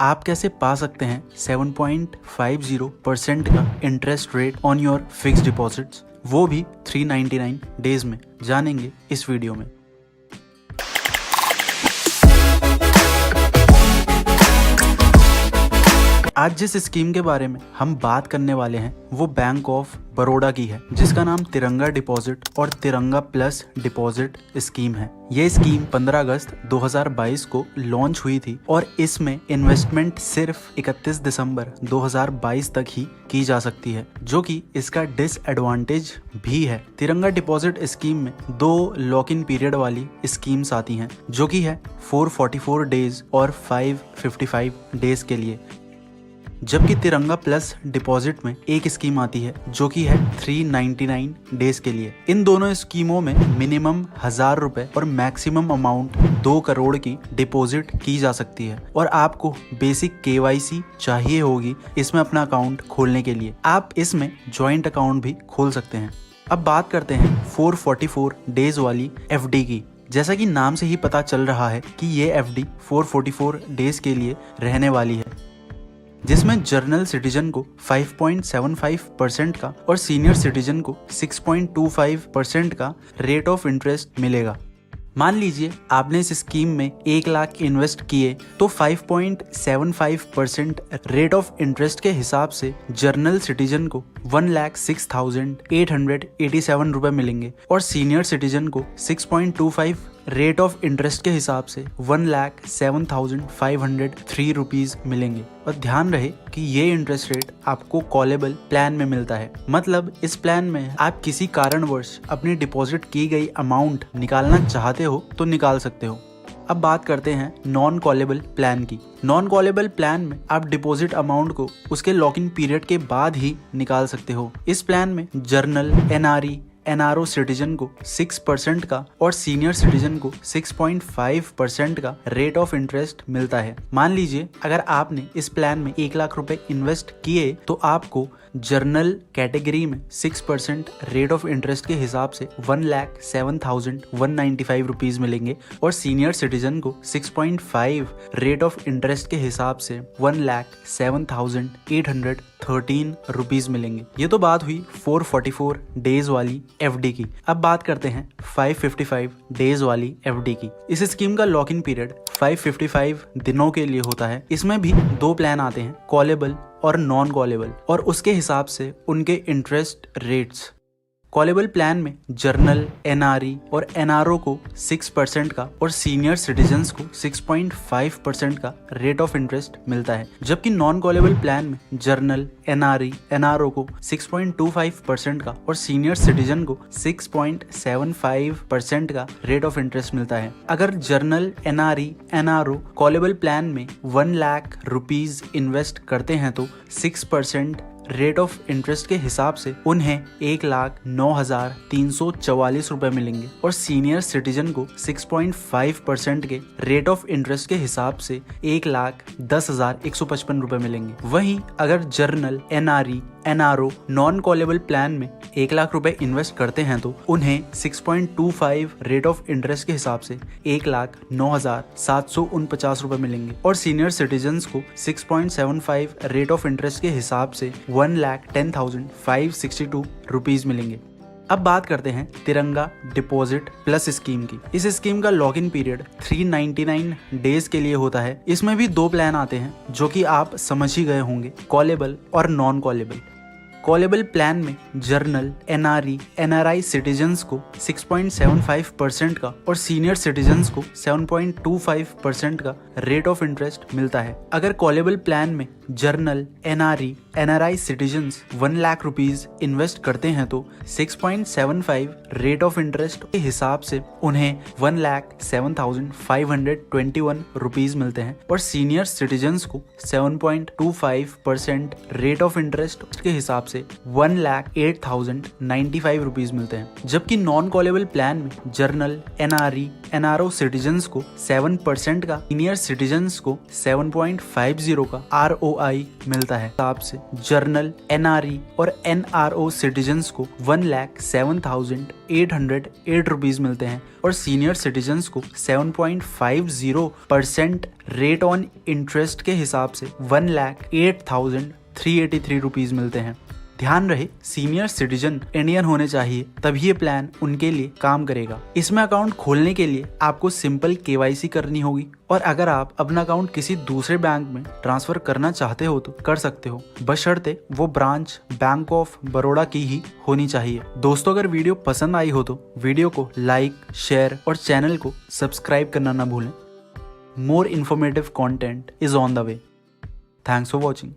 आप कैसे पा सकते हैं 7.50% का interest rate on your fixed deposits, वो भी 399 डेज में, जानेंगे इस वीडियो में। आज जिस स्कीम के बारे में हम बात करने वाले हैं वो बैंक ऑफ बड़ौदा की है, जिसका नाम तिरंगा डिपॉजिट और तिरंगा प्लस डिपॉजिट स्कीम है। ये स्कीम 15 अगस्त 2022 को लॉन्च हुई थी और इसमें इन्वेस्टमेंट सिर्फ 31 दिसंबर 2022 तक ही की जा सकती है, जो कि इसका डिसएडवांटेज भी है। तिरंगा डिपॉजिट स्कीम में 2 लॉक इन पीरियड वाली स्कीम्स आती हैं, जो कि है 444 डेज और 555 डेज के लिए, जबकि तिरंगा प्लस डिपॉजिट में एक स्कीम आती है जो कि है 399 डेज के लिए। इन दोनों स्कीमों में मिनिमम 1000 रुपए और मैक्सिमम अमाउंट 2 करोड़ की डिपॉजिट की जा सकती है और आपको बेसिक KYC चाहिए होगी इसमें अपना अकाउंट खोलने के लिए। आप इसमें ज्वाइंट अकाउंट भी खोल सकते हैं। अब बात करते हैं 444 डेज वाली FD की। जैसा कि नाम से ही पता चल रहा है कि ये FD 444 डेज के लिए रहने वाली है, जिसमें जर्नल सिटीजन को 5.75% का और सीनियर सिटीजन को 6.25% का रेट ऑफ इंटरेस्ट मिलेगा। मान लीजिए आपने इस स्कीम में 1 लाख इन्वेस्ट किए तो 5.75% रेट ऑफ इंटरेस्ट के हिसाब से जर्नल सिटीजन को 1,06,887 रुपए मिलेंगे और सीनियर सिटीजन को 6.25 रेट ऑफ इंटरेस्ट के हिसाब से 1,07,503 रुपीज मिलेंगे। और ध्यान रहे कि ये इंटरेस्ट रेट आपको कॉलेबल प्लान में मिलता है, मतलब इस प्लान में आप किसी कारणवश अपनी डिपॉजिट की गई अमाउंट निकालना चाहते हो तो निकाल सकते हो। अब बात करते हैं नॉन कॉलेबल प्लान की। नॉन कॉलेबल प्लान में आप डिपॉजिट अमाउंट को उसके लॉक इन पीरियड के बाद ही निकाल सकते हो। इस प्लान में जर्नल, NRE, NRO सिटीजन को 6% का और सीनियर सिटीजन को 6.5% का रेट ऑफ इंटरेस्ट मिलता है। मान लीजिए अगर आपने इस प्लान में 1 लाख रुपए इन्वेस्ट किए तो आपको जर्नल कैटेगरी में 6% रेट ऑफ इंटरेस्ट के हिसाब से 1,07,195 रुपीज मिलेंगे और सीनियर सिटीजन को 6.5 रेट ऑफ इंटरेस्ट के हिसाब से 1,07,813 रुपीज मिलेंगे। ये तो बात हुई 444 डेज वाली FD की। अब बात करते हैं 555 डेज वाली FD की। इस स्कीम का लॉक इन पीरियड 555 दिनों के लिए होता है। इसमें भी 2 प्लान आते हैं, कॉलेबल और नॉन कॉलेबल, और उसके हिसाब से उनके इंटरेस्ट रेट्स। कॉलेबल प्लान में जर्नल, NRE और NRO को 6% का और सीनियर सिटीजन्स को 6.5% का रेट ऑफ इंटरेस्ट मिलता है, जबकि नॉन कॉलेबल प्लान में जर्नल, NRE, NRO को 6.25% का और सीनियर सिटीजन को 6.75% का रेट ऑफ इंटरेस्ट मिलता है। अगर journal, NRE, NRO callable plan में 1 लाख रुपीज इन्वेस्ट करते हैं तो 6% रेट ऑफ इंटरेस्ट के हिसाब से उन्हें 1,09,344 रुपए मिलेंगे और सीनियर सिटीजन को 6.5% के रेट ऑफ इंटरेस्ट के हिसाब से 1,10,155 रुपए मिलेंगे। वहीं अगर journal, NRE, NRO non callable plan में 1 लाख रुपए इन्वेस्ट करते हैं तो उन्हें 6.25 रेट ऑफ इंटरेस्ट के हिसाब से 1,09,749 रुपए मिलेंगे और सीनियर सिटीजन्स को 6.75 रेट ऑफ इंटरेस्ट के हिसाब से 1,10,562 रुपीज मिलेंगे। अब बात करते हैं तिरंगा डिपॉजिट प्लस स्कीम की। इस स्कीम का लॉक इन पीरियड 399 डेज के लिए होता है। इसमें भी 2 प्लान आते हैं जो कि आप समझ ही गए होंगे, कॉलेबल और नॉन कॉलेबल। कॉलेबल प्लान में जर्नल, NRE, NRI सिटीजन्स को 6.75% का और सीनियर सिटीजन्स को 7.25% का रेट ऑफ इंटरेस्ट मिलता है। अगर कॉलेबल प्लान में journal, NRE, NRI citizens 1 lakh rupees invest करते हैं तो 6.75 रेट ऑफ इंटरेस्ट के हिसाब से उन्हें 1,07,521 रुपीज मिलते हैं और सीनियर सिटीजन्स को 7.25% रेट ऑफ इंटरेस्ट के हिसाब से 1,08,095 रुपीज मिलते हैं। जबकि नॉन कॉलेबल प्लान में जर्नल, NRE, NRO सिटीजन्स को 7% का, सीनियर सिटीजन्स को 7.50 का ROI मिलता है। हिसाब से जर्नल, NRE और NRO सिटीजन्स को 1,07,808 रुपीज मिलते हैं और सीनियर सिटीजन्स को 7.50% रेट ऑन इंटरेस्ट के हिसाब से 1,08,383 रुपीज मिलते हैं। ध्यान रहे, सीनियर सिटीजन इंडियन होने चाहिए, तभी ये प्लान उनके लिए काम करेगा। इसमें अकाउंट खोलने के लिए आपको सिंपल KYC करनी होगी और अगर आप अपना अकाउंट किसी दूसरे बैंक में ट्रांसफर करना चाहते हो तो कर सकते हो, बशर्ते वो ब्रांच बैंक ऑफ बड़ौदा की ही होनी चाहिए। दोस्तों, अगर वीडियो पसंद आई हो तो वीडियो को लाइक, शेयर और चैनल को सब्सक्राइब करना ना भूलें। More informative content is on the way. Thanks for watching.